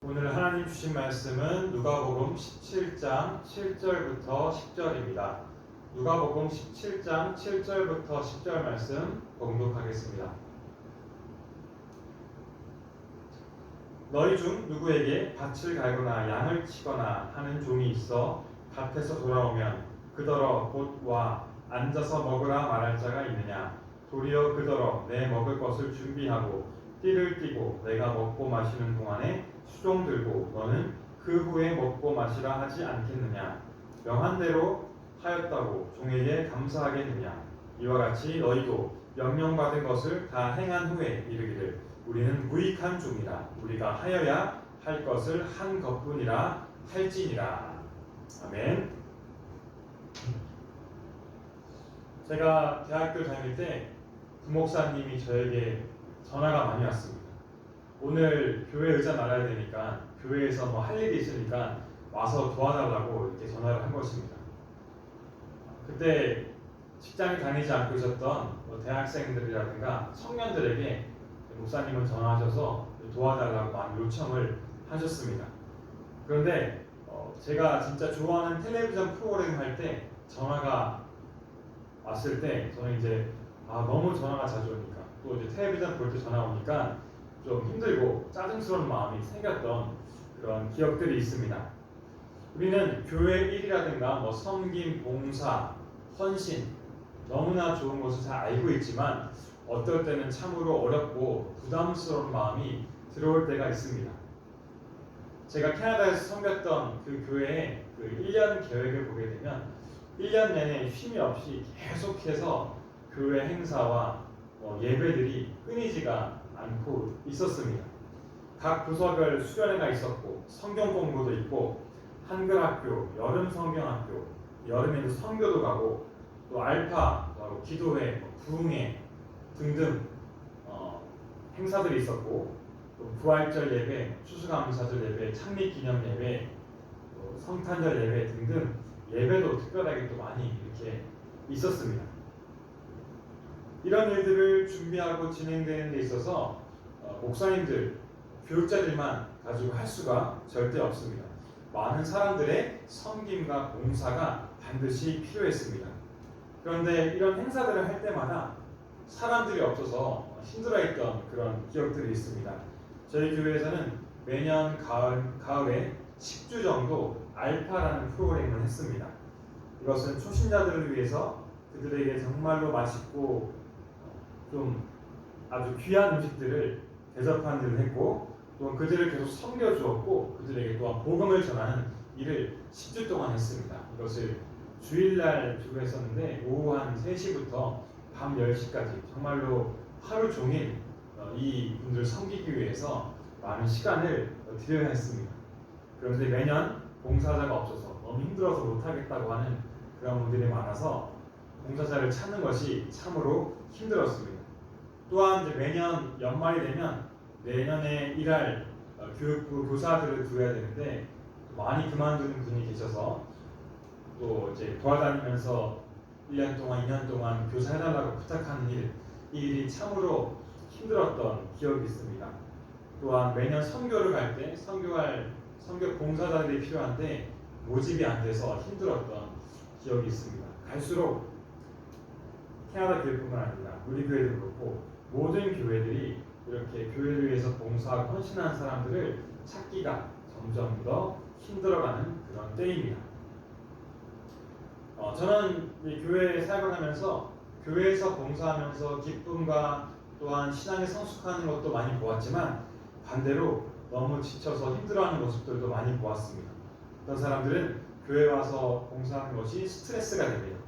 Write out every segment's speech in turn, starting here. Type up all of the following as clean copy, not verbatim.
오늘 하나님 주신 말씀은 누가복음 17장 7절부터 10절입니다. 누가복음 17장 7절부터 10절 말씀 봉독하겠습니다. 너희 중 누구에게 밭을 갈거나 양을 치거나 하는 종이 있어 밭에서 돌아오면 그더러 곧 와 앉아서 먹으라 말할 자가 있느냐? 도리어 그더러 내 먹을 것을 준비하고 띠를 띠고 내가 먹고 마시는 동안에 수종 들고 너는 그 후에 먹고 마시라 하지 않겠느냐? 명한 대로 하였다고 종에게 감사하겠느냐? 이와 같이 너희도 명령받은 것을 다 행한 후에 이르기를 우리는 무익한 종이라 우리가 하여야 할 것을 한 것뿐이라 할지니라. 아멘. 제가 대학교 다닐 때 부목사님이 저에게 전화가 많이 왔습니다. 오늘 교회 의자 나가야 되니까 교회에서 뭐 할 일이 있으니까 와서 도와달라고 이렇게 전화를 한 것입니다. 그때 직장에 다니지 않고 있었던 대학생들이라든가 청년들에게 목사님은 전화하셔서 도와달라고 많이 요청을 하셨습니다. 그런데 제가 진짜 좋아하는 텔레비전 프로그램 할 때 전화가 왔을 때 저는 이제 너무 전화가 자주 오니까 또 이제 텔레비전 볼 때 전화 오니까 좀 힘들고 짜증스러운 마음이 생겼던 그런 기억들이 있습니다. 우리는 교회 일이라든가 뭐 섬김, 봉사, 헌신 너무나 좋은 것을 잘 알고 있지만 어떨 때는 참으로 어렵고 부담스러운 마음이 들어올 때가 있습니다. 제가 캐나다에서 섬겼던 그 교회의 그 1년 계획을 보게 되면 1년 내내 쉼이 없이 계속해서 교회 행사와 예배들이 끊이지가 않고 있었습니다. 각 부서별 수련회가 있었고 성경 공부도 있고 한글학교, 여름 성경학교, 여름에는 선교도 가고 또 알파, 기도회, 부흥회 등등 행사들이 있었고 또 부활절 예배, 추수감사절 예배, 창립기념 예배, 성탄절 예배 등등 예배도 특별하게 또 많이 이렇게 있었습니다. 이런 일들을 준비하고 진행되는 데 있어서 목사님들, 교육자들만 가지고 할 수가 절대 없습니다. 많은 사람들의 섬김과 봉사가 반드시 필요했습니다. 그런데 이런 행사들을 할 때마다 사람들이 없어서 힘들어했던 그런 기억들이 있습니다. 저희 교회에서는 매년 가을에 10주 정도 알파라는 프로그램을 했습니다. 이것은 초신자들을 위해서 그들에게 정말로 맛있고 좀 아주 귀한 음식들을 대접하는 일을 했고 또 그들을 계속 섬겨주었고 그들에게 또한 복음을 전하는 일을 10주 동안 했습니다. 이것을 주일날 주로 했었는데 오후 한 3시부터 밤 10시까지 정말로 하루 종일 이 분들을 섬기기 위해서 많은 시간을 들여야 했습니다. 그런데 매년 봉사자가 없어서 너무 힘들어서 못하겠다고 하는 그런 분들이 많아서 봉사자를 찾는 것이 참으로 힘들었습니다. 또한 이제 매년 연말이 되면 내년에 일할 교육부 교사들을 구해야 되는데 많이 그만두는 분이 계셔서 또 이제 돌아다니면서 1년 동안 2년 동안 교사해달라고 부탁하는 이 일이 참으로 힘들었던 기억이 있습니다. 또한 매년 선교를 갈 때 선교 봉사자들이 필요한데 모집이 안 돼서 힘들었던 기억이 있습니다. 갈수록 캐나다 교회뿐만 아니라 우리 교회도 그렇고 모든 교회들이 이렇게 교회를 위해서 봉사하고 헌신하는 사람들을 찾기가 점점 더 힘들어가는 그런 때입니다. 저는 이 교회에 사역을 하면서 교회에서 봉사하면서 기쁨과 또한 신앙에 성숙하는 것도 많이 보았지만 반대로 너무 지쳐서 힘들어하는 모습들도 많이 보았습니다. 어떤 사람들은 교회 와서 봉사하는 것이 스트레스가 됩니다.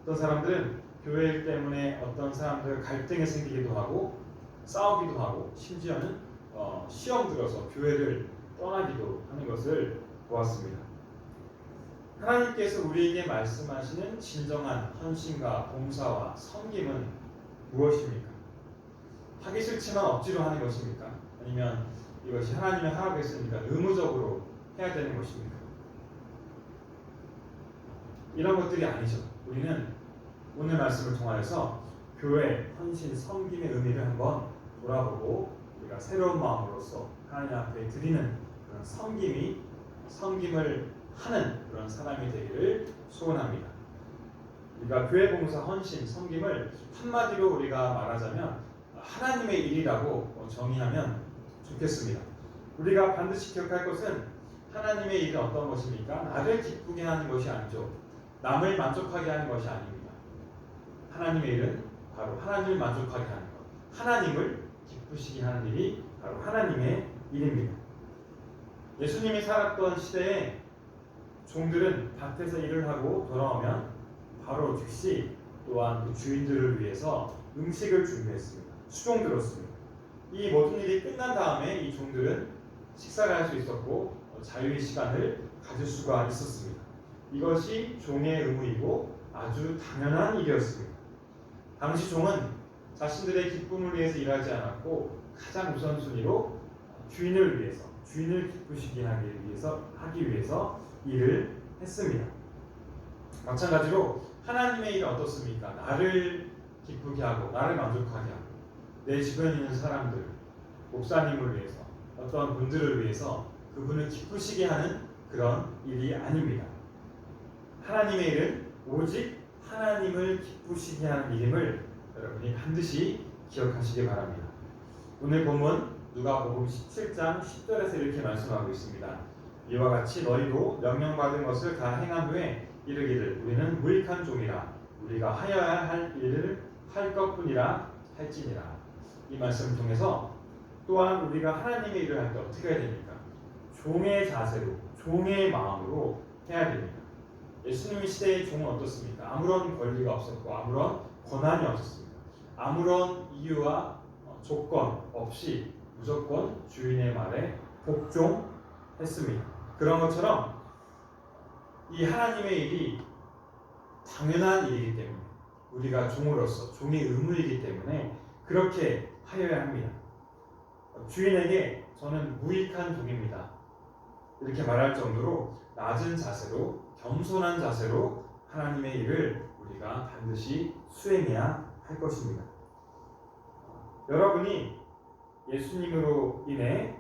어떤 사람들은 교회 일 때문에 어떤 사람들 갈등이 생기기도 하고 싸우기도 하고 심지어는 시험 들어서 교회를 떠나기도 하는 것을 보았습니다. 하나님께서 우리에게 말씀하시는 진정한 헌신과 봉사와 섬김은 무엇입니까? 하기 싫지만 억지로 하는 것입니까? 아니면 이것이 하나님의 하라고 했으니까 의무적으로 해야 되는 것입니까? 이런 것들이 아니죠. 우리는 오늘 말씀을 통하여서 교회, 헌신, 섬김의 의미를 한번 돌아보고 우리가 새로운 마음으로서 하나님 앞에 드리는 그런 섬김을 하는 그런 사람이 되기를 소원합니다. 우리가 교회 봉사, 헌신, 섬김을 한마디로 우리가 말하자면 하나님의 일이라고 정의하면 좋겠습니다. 우리가 반드시 기억할 것은 하나님의 일은 어떤 것입니까? 나를 기쁘게 하는 것이 아니죠. 남을 만족하게 하는 것이 아닙니다. 하나님의 일은 바로 하나님을 만족하게 하는 것, 하나님을 기쁘시게 하는 일이 바로 하나님의 일입니다. 예수님이 살았던 시대에 종들은 밭에서 일을 하고 돌아오면 바로 즉시 또한 그 주인들을 위해서 음식을 준비했습니다. 수종들었습니다. 이 모든 일이 끝난 다음에 이 종들은 식사를 할 수 있었고 자유의 시간을 가질 수가 있었습니다. 이것이 종의 의무이고 아주 당연한 일이었습니다. 당시 종은 자신들의 기쁨을 위해서 일하지 않았고 가장 우선순위로 주인을 위해서, 주인을 기쁘시게 하기 위해서 일을 했습니다. 마찬가지로 하나님의 일은 어떻습니까? 나를 기쁘게 하고 나를 만족하게 하고 내 주변에 있는 사람들, 목사님을 위해서, 어떤 분들을 위해서 그분을 기쁘시게 하는 그런 일이 아닙니다. 하나님의 일은 오직 하나님을 기쁘시게 하는 일임을 여러분이 반드시 기억하시기 바랍니다. 오늘 본문 누가복음 17장 10절에서 이렇게 말씀하고 있습니다. 이와 같이 너희도 명령받은 것을 다 행한 후에 이르기를 우리는 무익한 종이라 우리가 하여야 할 일을 할 것뿐이라 할지니라. 이 말씀을 통해서 또한 우리가 하나님의 일을 할 때 어떻게 해야 됩니까? 종의 자세로, 종의 마음으로 해야 됩니다. 예수님 시대의 종은 어떻습니까? 아무런 권리가 없었고 아무런 권한이 없었습니다. 아무런 이유와 조건 없이 무조건 주인의 말에 복종했습니다. 그런 것처럼 이 하나님의 일이 당연한 일이기 때문에 우리가 종으로서 종의 의무이기 때문에 그렇게 하여야 합니다. 주인에게 저는 무익한 종입니다. 이렇게 말할 정도로 낮은 자세로 겸손한 자세로 하나님의 일을 우리가 반드시 수행해야 할 것입니다. 여러분이 예수님으로 인해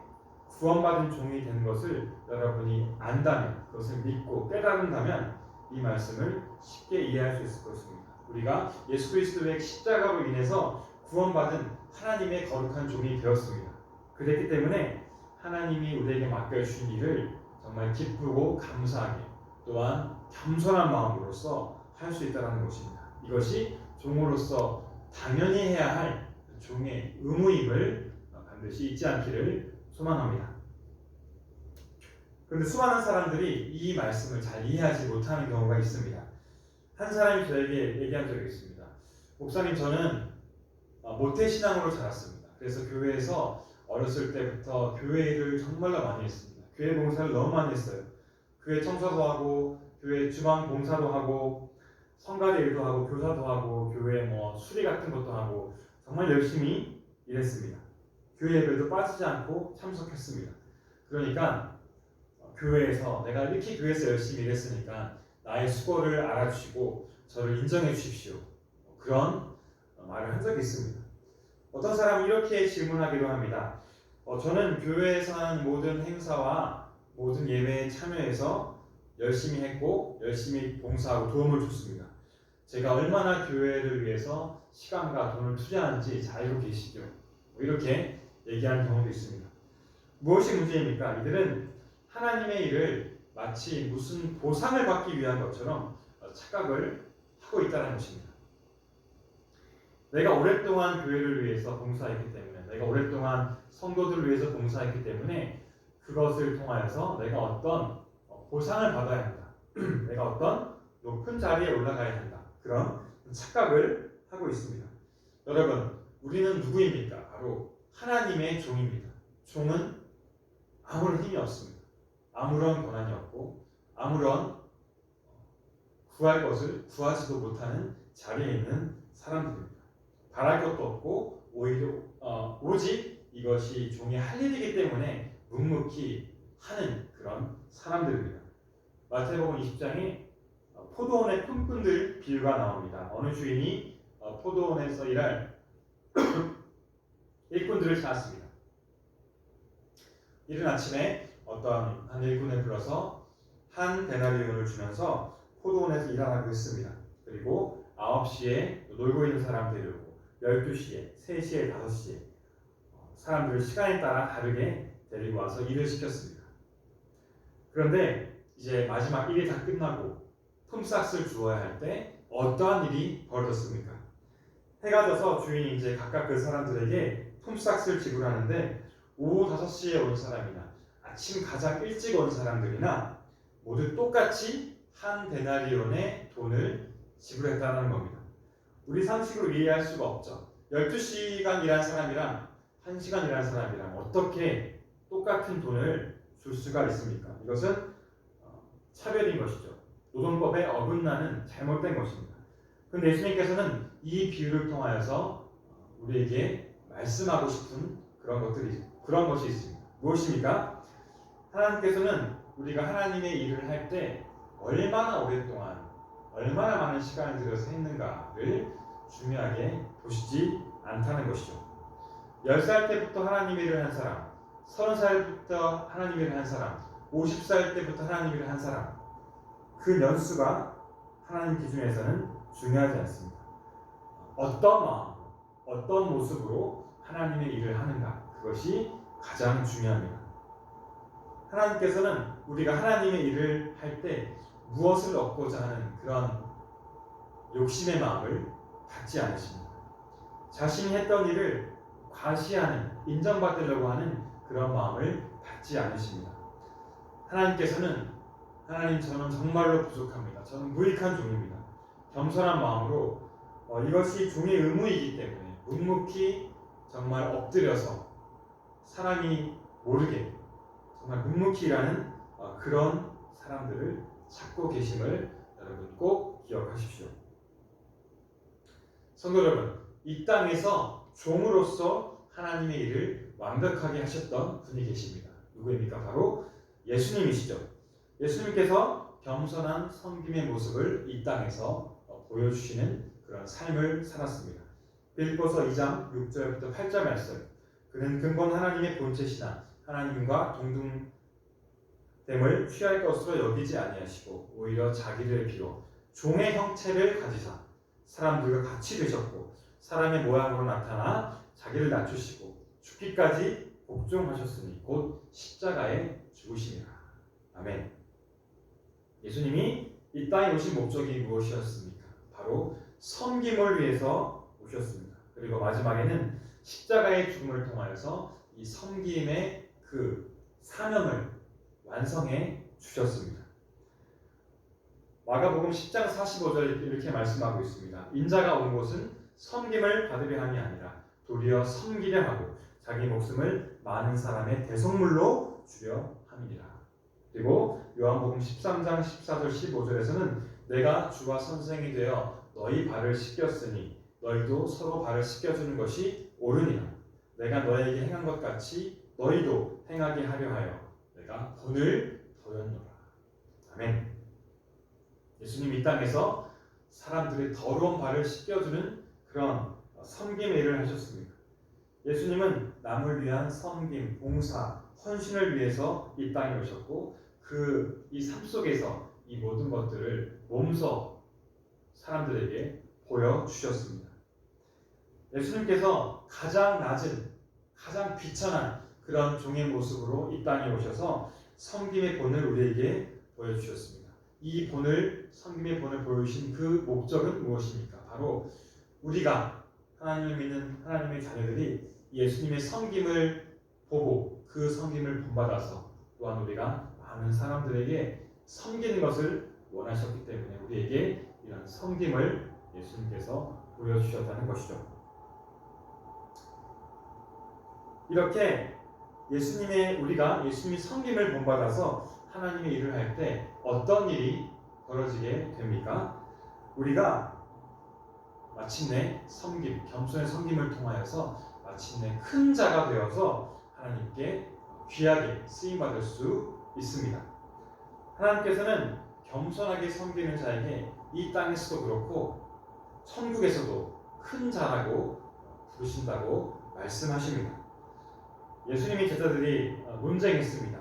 구원받은 종이 된 것을 여러분이 안다면, 그것을 믿고 깨달은다면 이 말씀을 쉽게 이해할 수 있을 것입니다. 우리가 예수 그리스도의 십자가로 인해서 구원받은 하나님의 거룩한 종이 되었습니다. 그랬기 때문에 하나님이 우리에게 맡겨주신 일을 정말 기쁘고 감사하게 또한 겸손한 마음으로써 할 수 있다는 것입니다. 이것이 종으로서 당연히 해야 할 종의 의무임을 반드시 잊지 않기를 소망합니다. 그런데 수많은 사람들이 이 말씀을 잘 이해하지 못하는 경우가 있습니다. 한 사람이 저에게 얘기한 적이 있습니다. 목사님, 저는 모태신앙으로 자랐습니다. 그래서 교회에서 어렸을 때부터 교회 일을 정말로 많이 했습니다. 교회 봉사를 너무 많이 했어요. 교회 청소도 하고 교회 주방 봉사도 하고 성가대 일도 하고 교사도 하고 교회 수리 같은 것도 하고 정말 열심히 일했습니다. 교회 예배도 빠지지 않고 참석했습니다. 그러니까 교회에서 내가 이렇게 교회에서 열심히 일했으니까 나의 수고를 알아주시고 저를 인정해 주십시오. 그런 말을 한 적이 있습니다. 어떤 사람은 이렇게 질문하기도 합니다. 저는 교회에서 하는 모든 행사와 모든 예배에 참여해서 열심히 했고 열심히 봉사하고 도움을 줬습니다. 제가 얼마나 교회를 위해서 시간과 돈을 투자하는지 잘 알고 계시죠? 이렇게 얘기하는 경우도 있습니다. 무엇이 문제입니까? 이들은 하나님의 일을 마치 무슨 보상을 받기 위한 것처럼 착각을 하고 있다는 것입니다. 내가 오랫동안 교회를 위해서 봉사했기 때문에, 내가 오랫동안 성도들을 위해서 봉사했기 때문에 그것을 통하여서 내가 어떤 보상을 받아야 한다. 내가 어떤 높은 자리에 올라가야 한다. 그런 착각을 하고 있습니다. 여러분, 우리는 누구입니까? 바로 하나님의 종입니다. 종은 아무런 힘이 없습니다. 아무런 권한이 없고 아무런 구할 것을 구하지도 못하는 자리에 있는 사람들입니다. 바랄 것도 없고 오히려 오직 이것이 종이 할 일이기 때문에 묵묵히 하는 그런 사람들입니다. 마태복음 20장에 포도원의 품꾼들 비유가 나옵니다. 어느 주인이 포도원에서 일할 일꾼들을 찾았습니다. 이른 아침에 어떤 한 일꾼을 불러서 한 데나리온을 주면서 포도원에서 일하라고 했습니다. 그리고 9시에 놀고 있는 사람 데려오고 12시에, 3시에, 5시에 사람들을 시간에 따라 다르게 데리고 와서 일을 시켰습니다. 그런데 이제 마지막 일이 다 끝나고 품삯을 주어야 할 때 어떠한 일이 벌어졌습니까? 해가 져서 주인이 이제 각각 그 사람들에게 품삯을 지불하는데 오후 5시에 온 사람이나 아침 가장 일찍 온 사람들이나 모두 똑같이 한 데나리온의 돈을 지불했다는 겁니다. 우리 상식으로 이해할 수가 없죠. 12시간 일한 사람이랑 1시간 일한 사람이랑 어떻게 똑같은 돈을 줄 수가 있습니까? 이것은 차별인 것이죠. 노동법에 어긋나는 잘못된 것입니다. 그런데 예수님께서는 이 비유를 통하여서 우리에게 말씀하고 싶은 그런 것이 있습니다. 무엇입니까? 하나님께서는 우리가 하나님의 일을 할 때 얼마나 오랫동안 얼마나 많은 시간을 들여서 했는가를 중요하게 보시지 않다는 것이죠. 10살 때부터 하나님의 일을 한 사람, 30살부터 하나님의 일을 한 사람, 50살 때부터 하나님의 일을 한 사람, 그 연수가 하나님 기준에서는 중요하지 않습니다. 어떤 마음, 어떤 모습으로 하나님의 일을 하는가, 그것이 가장 중요합니다. 하나님께서는 우리가 하나님의 일을 할 때 무엇을 얻고자 하는 그런 욕심의 마음을 갖지 않으십니다. 자신이 했던 일을 과시하는, 인정받으려고 하는 그런 마음을 갖지 않으십니다. 하나님께서는 하나님, 저는 정말로 부족합니다. 저는 무익한 종입니다. 겸손한 마음으로 이것이 종의 의무이기 때문에 묵묵히 정말 엎드려서 사람이 모르게 정말 묵묵히 일하는 그런 사람들을 찾고 계심을 여러분 꼭 기억하십시오. 성도 여러분, 이 땅에서 종으로서 하나님의 일을 완벽하게 하셨던 분이 계십니다. 누구입니까? 바로 예수님이시죠. 예수님께서 겸손한 섬김의 모습을 이 땅에서 보여주시는 그런 삶을 살았습니다. 빌립보서 2장 6절부터 8절 말씀. 그는 근본 하나님의 본체시나 하나님과 동등됨을 취할 것으로 여기지 아니하시고 오히려 자기를 비워 종의 형체를 가지사 사람들과 같이 되셨고 사람의 모양으로 나타나 자기를 낮추시고 죽기까지 복종하셨으니 곧 십자가에 죽으시니라. 아멘. 예수님이 이 땅에 오신 목적이 무엇이었습니까? 바로 섬김을 위해서 오셨습니다. 그리고 마지막에는 십자가의 죽음을 통하여서 이 섬김의 그 사명을 완성해 주셨습니다. 마가복음 10장 45절 이렇게 말씀하고 있습니다. 인자가 온 곳은 섬김을 받으려 함이 아니라 도리어 섬기려 하고 자기 목숨을 많은 사람의 대속물로 주려 함이니라. 그리고 요한복음 13장 14절 15절에서는 내가 주와 선생이 되어 너희 발을 씻겼으니 너희도 서로 발을 씻겨주는 것이 옳으니라. 내가 너에게 행한 것 같이 너희도 행하게 하려 하여 내가 본을 더였노라. 아멘. 예수님 이 땅에서 사람들의 더러운 발을 씻겨주는 그런 섬김의 일을 하셨습니다. 예수님은 남을 위한 섬김, 봉사, 헌신을 위해서 이 땅에 오셨고 이 삶 속에서 이 모든 것들을 몸소 사람들에게 보여주셨습니다. 예수님께서 가장 낮은, 가장 비천한 그런 종의 모습으로 이 땅에 오셔서 섬김의 본을 우리에게 보여주셨습니다. 이 본을, 섬김의 본을 보여주신 그 목적은 무엇입니까? 바로 우리가 하나님을 믿는 하나님의 자녀들이 예수님의 섬김을 보고 그 섬김을 본받아서 또한 우리가 많은 사람들에게 섬기는 것을 원하셨기 때문에 우리에게 이런 섬김을 예수님께서 보여주셨다는 것이죠. 이렇게 우리가 예수님의 섬김을 본받아서 하나님의 일을 할 때 어떤 일이 벌어지게 됩니까? 우리가 마침내 겸손의 섬김을 통하여서 마침내 큰 자가 되어서 하나님께 귀하게 쓰임받을 수 있습니다. 하나님께서는 겸손하게 섬기는 자에게 이 땅에서도 그렇고 천국에서도 큰 자라고 부르신다고 말씀하십니다. 예수님의 제자들이 논쟁했습니다.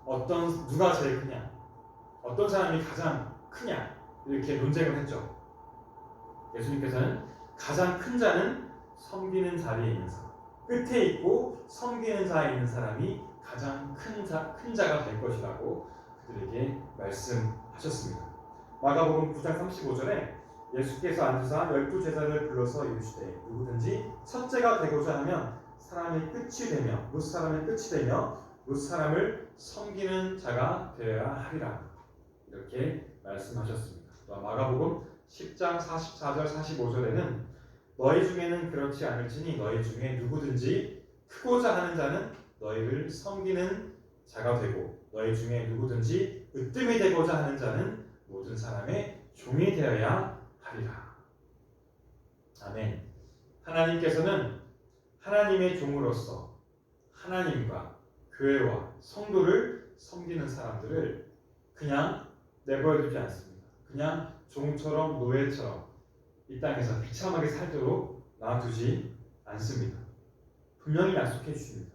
누가 제일 크냐, 어떤 사람이 가장 크냐 이렇게 논쟁을 했죠. 예수님께서는 가장 큰 자는 섬기는 자리에 있는 사람, 끝에 있고 섬기는 자에 있는 사람이 가장 큰 자가 될 것이라고 그들에게 말씀하셨습니다. 마가복음 9장 35절에 예수께서 앉으사 12제자를 불러서 이르시되 누구든지 첫째가 되고자 하면 사람의 끝이 되며 무사람의 끝이 되며 무사람을 섬기는 자가 되어야 하리라, 이렇게 말씀하셨습니다. 또 마가복음 10장 44절 45절에는 너희 중에는 그렇지 않을지니 너희 중에 누구든지 크고자 하는 자는 너희를 섬기는 자가 되고 너희 중에 누구든지 으뜸이 되고자 하는 자는 모든 사람의 종이 되어야 하리라. 아멘. 하나님께서는 하나님의 종으로서 하나님과 교회와 성도를 섬기는 사람들을 그냥 내버려두지 않습니다. 그냥 종처럼 노예처럼 이 땅에서 비참하게 살도록 놔두지 않습니다. 분명히 약속해 주십니다.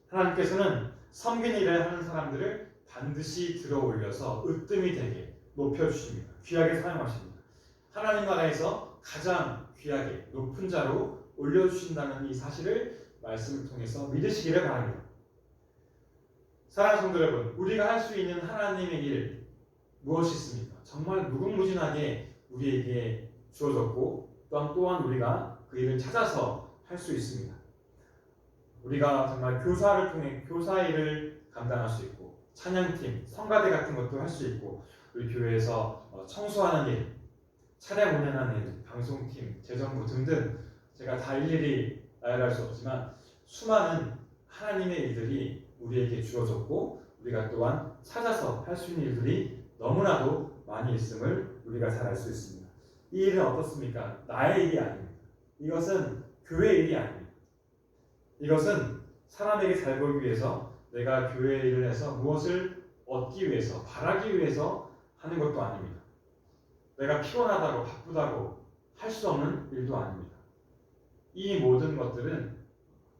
하나님께서는 섬기는 일을 하는 사람들을 반드시 들어 올려서 으뜸이 되게 높여주십니다. 귀하게 사용하십니다. 하나님 나라에서 가장 귀하게 높은 자로 올려주신다는 이 사실을 말씀을 통해서 믿으시기를 바랍니다. 사랑하는 성도 여러분, 우리가 할 수 있는 하나님의 일 무엇이 있습니까? 정말 무궁무진하게 우리에게 주어졌고 또한 우리가 그 일을 찾아서 할 수 있습니다. 우리가 정말 교사를 통해 교사 일을 감당할 수 있고 찬양팀, 성가대 같은 것도 할 수 있고 우리 교회에서 청소하는 일, 차량 운행하는 일, 방송팀, 재정부 등등 제가 다 일일이 나열할 수 없지만 수많은 하나님의 일들이 우리에게 주어졌고 우리가 또한 찾아서 할 수 있는 일들이 너무나도 많이 있음을 우리가 잘 알 수 있습니다. 이 일은 어떻습니까? 나의 일이 아닙니다. 이것은 교회의 일이 아닙니다. 이것은 사람에게 잘 보이기 위해서 내가 교회 일을 해서 무엇을 얻기 위해서, 바라기 위해서 하는 것도 아닙니다. 내가 피곤하다고 바쁘다고 할 수 없는 일도 아닙니다. 이 모든 것들은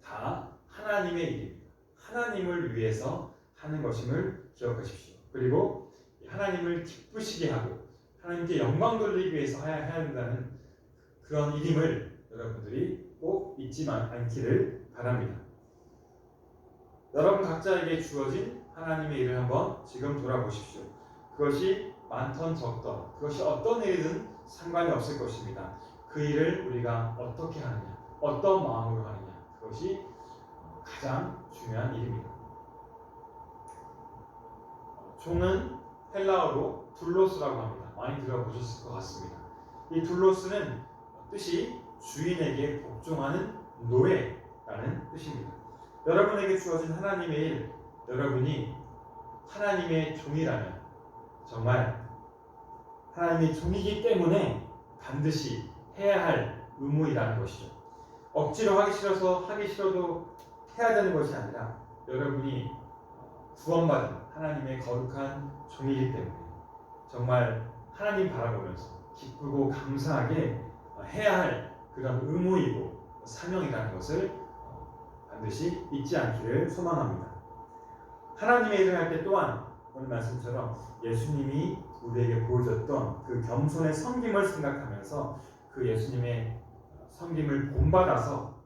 다 하나님의 일입니다. 하나님을 위해서 하는 것임을 기억하십시오. 그리고 하나님을 기쁘시게 하고 하나님께 영광 돌리기 위해서 해야 된다는 그런 일임을 여러분들이 꼭 잊지 않기를 바랍니다. 여러분 각자에게 주어진 하나님의 일을 한번 지금 돌아보십시오. 그것이 많던 적던, 그것이 어떤 일이든 상관이 없을 것입니다. 그 일을 우리가 어떻게 하느냐, 어떤 마음으로 하느냐, 그것이 가장 중요한 일입니다. 종은 헬라어로 둘로스라고 합니다. 많이 들어보셨을 것 같습니다. 이 둘로스는 뜻이 주인에게 복종하는 노예라는 뜻입니다. 여러분에게 주어진 하나님의 일, 여러분이 하나님의 종이라면 정말 하나님의 종이기 때문에 반드시 해야 할 의무이라는 것이죠. 억지로 하기 싫어도 해야 되는 것이 아니라 여러분이 구원받은 하나님의 거룩한 종이기 때문에 정말 하나님 바라보면서 기쁘고 감사하게 해야 할 그런 의무이고 사명이라는 것을 반드시 잊지 않기를 소망합니다. 하나님의 일을 할 때 또한 오늘 말씀처럼 예수님이 우리에게 보여줬던 그 겸손의 섬김을 생각하면서 그 예수님의 섬김을 본받아서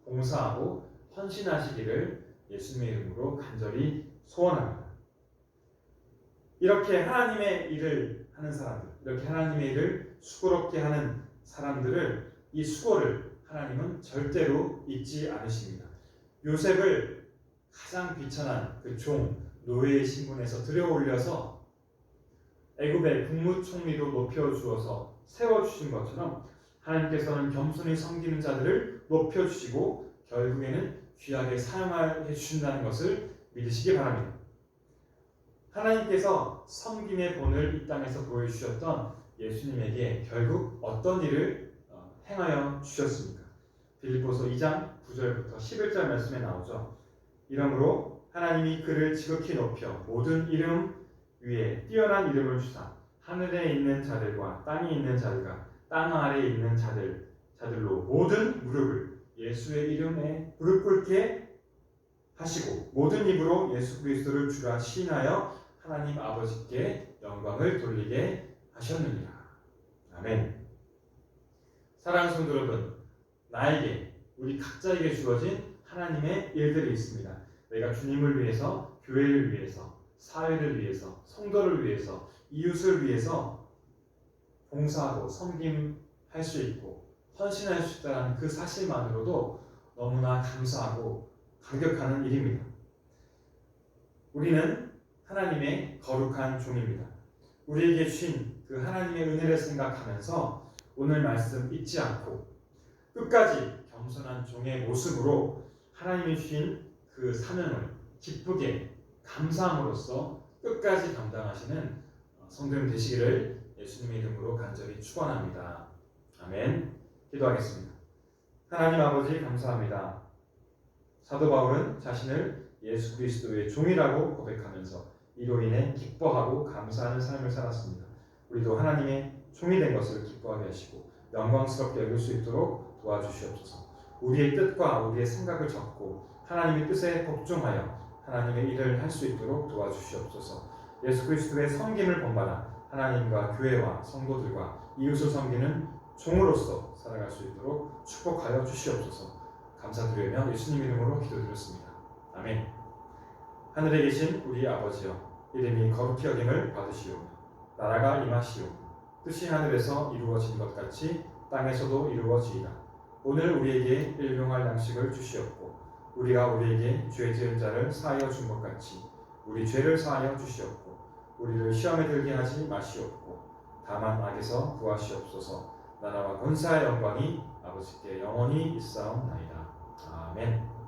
봉사하고 헌신하시기를 예수님의 이름으로 간절히 소원합니다. 이렇게 하나님의 일을 하는 사람들, 이렇게 하나님의 일을 수고롭게 하는 사람들을 이 수고를 하나님은 절대로 잊지 않으십니다. 요셉을 가장 비천한 그 종, 노예의 신분에서 들여올려서 애굽의 국무총리로 높여주어서 세워주신 것처럼 하나님께서는 겸손히 섬기는 자들을 높여주시고 결국에는 귀하게 사용해 주신다는 것을 믿으시기 바랍니다. 하나님께서 섬김의 본을 이 땅에서 보여주셨던 예수님에게 결국 어떤 일을 행하여 주셨습니까? 빌립보서 2장 9절부터 11절 말씀에 나오죠. 이러므로 하나님이 그를 지극히 높여 모든 이름 위에 뛰어난 이름을 주사 하늘에 있는 자들과 땅에 있는 자들과 땅 아래에 있는 자들로 모든 무릎을 예수의 이름에 무릎 꿇게 하시고 모든 입으로 예수 그리스도를 주라 시인하여 하나님 아버지께 영광을 돌리게 하셨느니라. 아멘. 사랑하는 성도 여러분, 나에게 우리 각자에게 주어진 하나님의 일들이 있습니다. 내가 주님을 위해서, 교회를 위해서, 사회를 위해서, 성도를 위해서, 이웃을 위해서 봉사하고 섬김할 수 있고 헌신할 수 있다는 그 사실만으로도 너무나 감사하고 감격하는 일입니다. 우리는 하나님의 거룩한 종입니다. 우리에게 주신 그 하나님의 은혜를 생각하면서 오늘 말씀 잊지 않고 끝까지 겸손한 종의 모습으로 하나님이 주신 그 사명을 기쁘게 감사함으로써 끝까지 감당하시는 성도님 되시기를 예수님의 이름으로 간절히 축원합니다. 아멘. 기도하겠습니다. 하나님 아버지 감사합니다. 사도 바울은 자신을 예수 그리스도의 종이라고 고백하면서 이로 인해 기뻐하고 감사하는 삶을 살았습니다. 우리도 하나님의 종이 된 것을 기뻐하게 하시고 영광스럽게 여길 수 있도록 도와주시옵소서. 우리의 뜻과 우리의 생각을 적고 하나님의 뜻에 복종하여 하나님의 일을 할 수 있도록 도와주시옵소서. 예수 그리스도의 섬김을 본받아 하나님과 교회와 성도들과 이웃을 섬기는 종으로서 살아갈 수 있도록 축복하여 주시옵소서. 감사드리며 예수님 이름으로 기도드렸습니다. 아멘. 하늘에 계신 우리 아버지여, 이름이 거룩히 여김을 받으시오며 나라가 임하시오며 뜻이 하늘에서 이루어진 것 같이 땅에서도 이루어지이다. 오늘 우리에게 일용할 양식을 주시옵고 우리가 우리에게 죄 지은 자를 사하여 준 것 같이 우리 죄를 사하여 주시옵고 우리를 시험에 들게 하지 마시옵고 다만 악에서 구하시옵소서. 나라와 권사의 영광이 아버지께 영원히 있사옵나이다. 아멘.